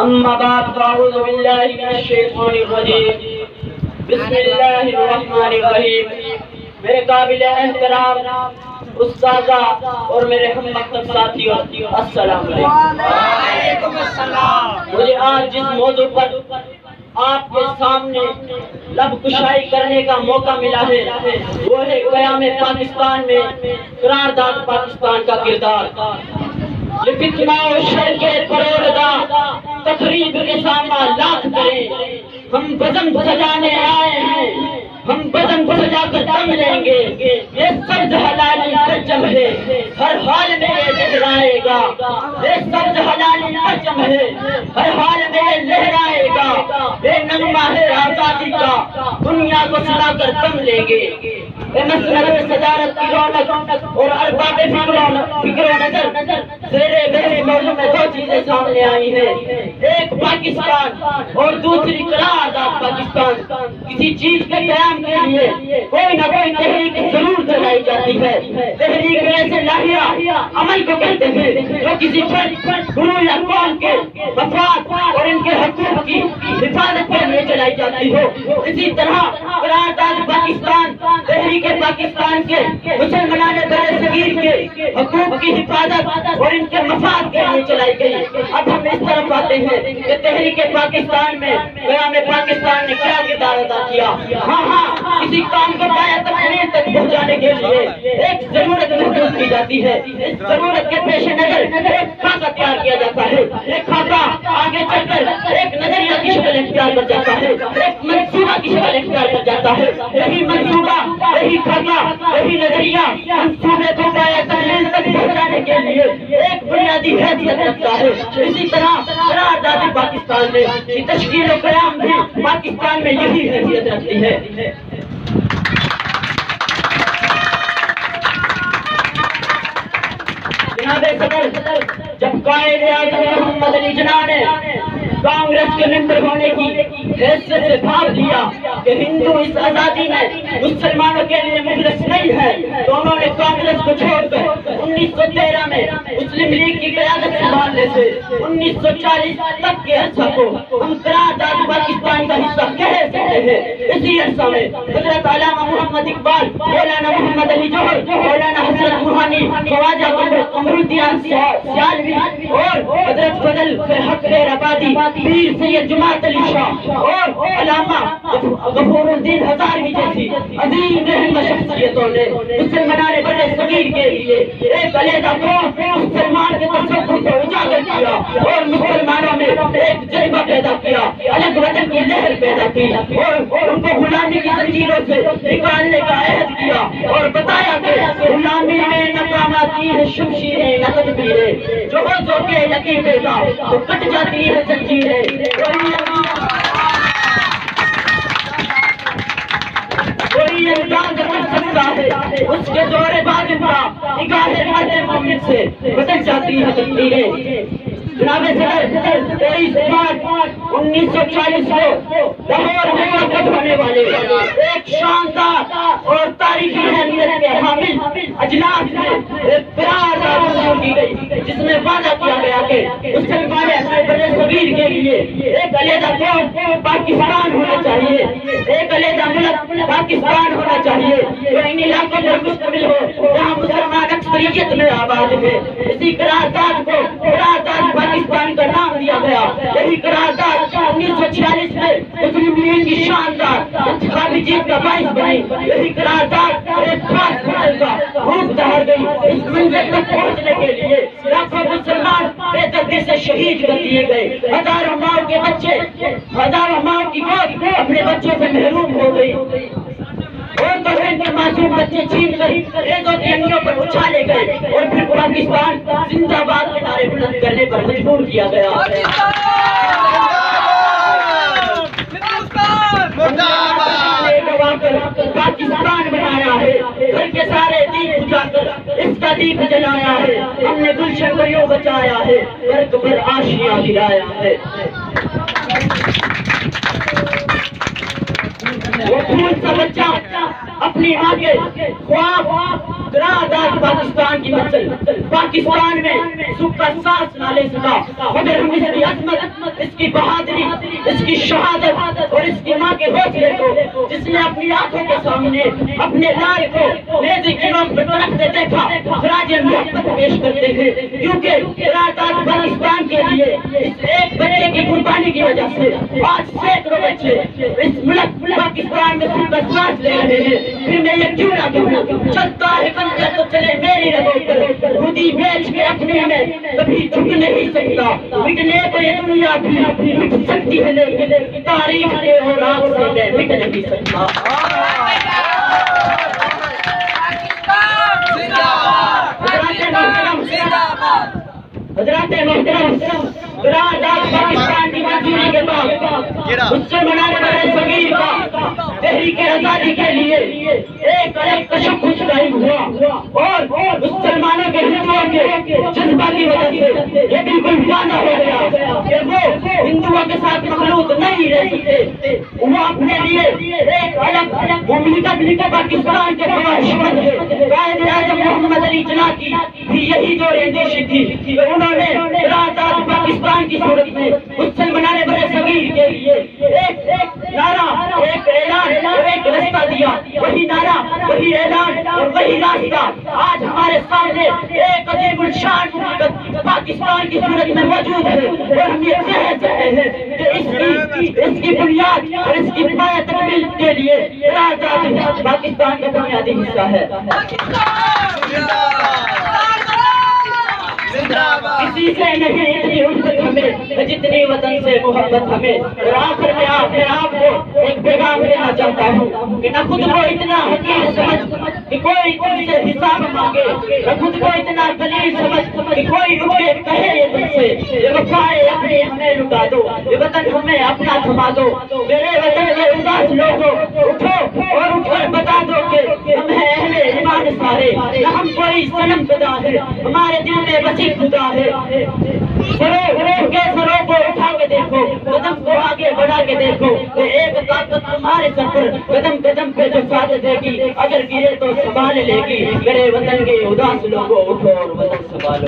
اما بعد فاعوذ باللہ من الشیطان الرجیم بسم اللہ الرحمن الرحیم۔ میرے قابل احترام استاذہ اور میرے ہم مکتب ساتھیوں، السلام علیکم۔ مجھے آج جس موضوع پر آپ کے سامنے لب کشائی کرنے کا موقع ملا ہے وہ ہے قیام پاکستان میں قرارداد پاکستان کا کردار۔ یہ فتنہ و شر کے پروردہ تقریب کے سامنے لاکھ کریں، ہم بزم سجانے آئے ہیں، ہم بزم سجا کر دم لیں گے۔ یہ سبز حلالی پرچم ہے، ہر حال میں یہ لہرائے گا۔ یہ سبز حلالی پرچم ہے، ہر حال میں یہ لہرائے گا۔ یہ نغمہ ہے آزادی کا، دنیا کو سنا کر دم لیں گے۔ اے مسلک صدارت کی رونق اور ارباب فکر و نظر، زیر بحث موضوع میں دو چیزیں سامنے آئی ہیں، ایک پاکستان اور دوسری قرارداد پاکستان۔ کسی چیز کے قیام کے لیے کوئی نہ کوئی تحریک ضرور چلائی جاتی ہے۔ تحریک ایسے لاہیا عمل کو کہتے ہیں جو کسی فرد، گروہ یا قوم کے مفاد اور ان کے حقوق کی حفاظت کے لیے چلائی جاتی ہو۔ اسی طرح قرارداد پاکستان تحریک پاکستان کے مسلمان بر صغیر کے حقوق کی حفاظت اور ان کے مفاد کے لیے چلائی گئی۔ اب ہم اس طرف آتے ہیں کہ تحریک پاکستان میں قیام پاکستان نے کیا کردار ادا کیا۔ ہاں کسی کام کو پایا تکمیل تک پہنچانے کے لیے ایک ضرورت محسوس کی جاتی ہے۔ اس ضرورت کے پیش نظر ایک خاکہ تیار کیا جاتا ہے۔ ایک خاکہ آگے چل کر ایک نظریہ کی شکل اختیار کر جاتا ہے، ایک منصوبہ کی شکل اختیار کر جاتا ہے۔ یہی منصوبہ، یہی خاکہ، یہی نظریہ منصوبے کو پایا تکمیل تک پہنچانے کے لیے ایک بنیادی حیثیت رکھتا ہے۔ اسی طرح قرارداد پاکستان میں تشکیل و قیام بھی پاکستان میں یہی حیثیت رکھتی ہے۔ جناب صدر، جب قائد اعظم محمد علی جناح نے کانگریس کے ممبر ہونے کی حیثیت سے بھاگ دیا کہ ہندو اس آزادی میں مسلمانوں کے لیے مخلص نہیں ہے، تو انہوں نے کانگریس کو چھوڑ کر 1913 میں مسلم لیگ کی قیادت سنبھالنے سے 1940 تک کے عرصہ کو ہم قرارداد پاکستان کا حصہ کہہ سکتے ہیں۔ اسی عرصہ میں حضرت علامہ محمد اقبال، مولانا محمد علی جوہر، مولانا حسرت روحانی، خواجہ قمرالدین سیالوی اور حضرت فضل حق خیر آبادی، پیر سید جماعت علی شاہ اور علامہ غفور الدین ہزاروی جیسی عظیم رہنما شخصیتوں نے مسلمان بر صغیر کے لیے ایک علیحدہ قوم مسلمان کے تصور کو اجاگر کیا اور مسلمانوں میں ایک جذبہ پیدا کیا، الگ وطن کی لہر پیدا کی اور ان کو غلامی کی زنجیروں سے نکالنے کا عہد کیا اور بتایا کہ غلامی میں ناکام آتی ہے شمشیریں نہ تدبیریں، جو ہو کے یقین پیدا تو کٹ جاتی ہے زنجیریں۔ کوئی انداز کر سکتا ہے اس کے زور باطن کا، نگاہ مرد مومن سے بدل جاتی ہے تقدیریں۔ جناب صدر، 23 مارچ 1940 کو لاہور میں منعقد ہونے والے ایک شاندار اور تاریخی اہمیت کے حامل اجلاس میں ایک قرارداد منظور کی گئی، جس میں وعدہ کیا گیا کہ مسلمان بر صغیر کے لیے ایک علیحدہ قوم پاکستان ہونا چاہیے، ایک علیحدہ ملک پاکستان ہونا چاہیے جو ان علاقوں پر مشتمل ہو جہاں مسلمان اکثریت میں آباد ہے۔ اسی قرارداد کو قرارداد پاکستان کا نام دیا گیا۔ یہی قرارداد 1946 میں مسلم لیگ کی شاندار انتخابی جیت کا باعث بنی۔ یہی قرارداد ایک خاص منزل کا روپ دھار گئی۔ اس منزل تک پہنچنے کے لیے لاکھوں مسلمان بے دردی سے شہید کر دیے گئے، ہزاروں ماں کے بچے، ہزاروں ماں کی گود اپنے بچوں سے محروم ہو گئی اور بہن کے معصوم بچے چھین کر ریزوں کی انگلیوں پر اچھالے گئے اور پھر پاکستان زندہ باد کے نعرے بلند کرنے پر مجبور کیا گیا۔ پاکستان بنایا ہے، گھر کے سارے دیپ بجھا کر اس کا دیپ جلایا ہے، ہم نے گلشن کو یوں بچایا ہے، برق پر آشیاں گرایا ہے۔ وہ پھول سا بچہ اپنی ماں کے خواب برادر پاکستان کی نسل پاکستان میں سکھ کا سانس نہ لے سکا، مگر ہم اس کی عظمت، اس کی بہادری، اس کی شہادت اور اس کی ماں کے حوصلے کو، جس نے اپنی آنکھوں کے سامنے اپنے لال کو نیزے کی نوک پر تڑپتے دیکھا، خراج محبت پیش کرتے ہیں، کیونکہ برادر پاکستان کے لیے اس ایک بچے کی قربانی کی وجہ سے آج سینکڑوں بچے اس ملک پاکستان میں سکھ کا سانس لے رہے ہیں۔ پھر میں یہ کیوں نہ کہوں، چلتا ہے بندہ تو چلے میری رگوں پر، خودی بیچ کے اپنے میں کبھی جھک نہیں سکتا، مٹنے کو یہ دنیا بھی مٹ سکتی ہے لیکن تاریخ کے اور آگ سے میں مٹ نہیں سکتا۔ حضرات محترم، برادر پاکستان کی منظوری کے بعد اس سے منانے والے صغیر کا تحریک آزادی کے لیے ایک الگ تشخص قائم ہوا اور مسلمانوں کے ہندوؤں کے جذبہ کی وجہ سے یہ بالکل واضح ہو گیا کہ وہ ہندوؤں کے ساتھ مخلوط نہیں رہ سکتے، وہ اپنے لیے ایک الگ مملکت پاکستان کے خواہشمند ہیں۔ قائد اعظم محمد علی جناح کی بھی یہی دور اندیشی تھی، انہوں نے برادر پاکستان کی صورت میں مسلمان برے صغیر کے لیے ایک نعرہ، ایک اعلان اور ایک راستہ دیا۔ وہی نعرہ، وہی اعلان اور وہی راستہ آج ہمارے سامنے ایک عظیم الشان مملکت پاکستان کی صورت میں موجود ہے، اور ہم یہ کہہ سکتے ہیں کہ اس کی بنیاد اور اس کی پایہ تکمیل کے لیے برادر پاکستان کا بنیادی حصہ ہے۔ کسی سے نہیں اتنی الفت ہمیں جتنی وطن سے محبت ہمیں، اور آخر میں آپ کو ایک پیغام دینا چاہتا ہوں کہ نہ خود کو اتنا حقیر سمجھ کہ کوئی تم سے حساب مانگے، نہ خود کو اتنا ذلیل سمجھ کہ کوئی رک کے کہے یہ تم سے یہ وفائے اپنی ہمیں لٹا دو، یہ وطن ہمیں اپنا تھما دو۔ میرے وطن کے اداس لوگوں اٹھو اور اٹھ کر بتا دو کہ ہم ہیں اہل ایمان سارے، نہ ہم کوئی صنم خدا ہے، ہمارے دل میں بسی خدا ہے۔ سروں کو اٹھا کے دیکھو، قدم کو آگے بڑھا کے دیکھو کہ ایک طاقت تمہارے سر پر قدم قدم پہ جو ساتھ دے گی، اگر گرے تو سنبھال لے گی۔ میرے وطن کے اداس لوگوں اٹھو اور وطن سنبھالو۔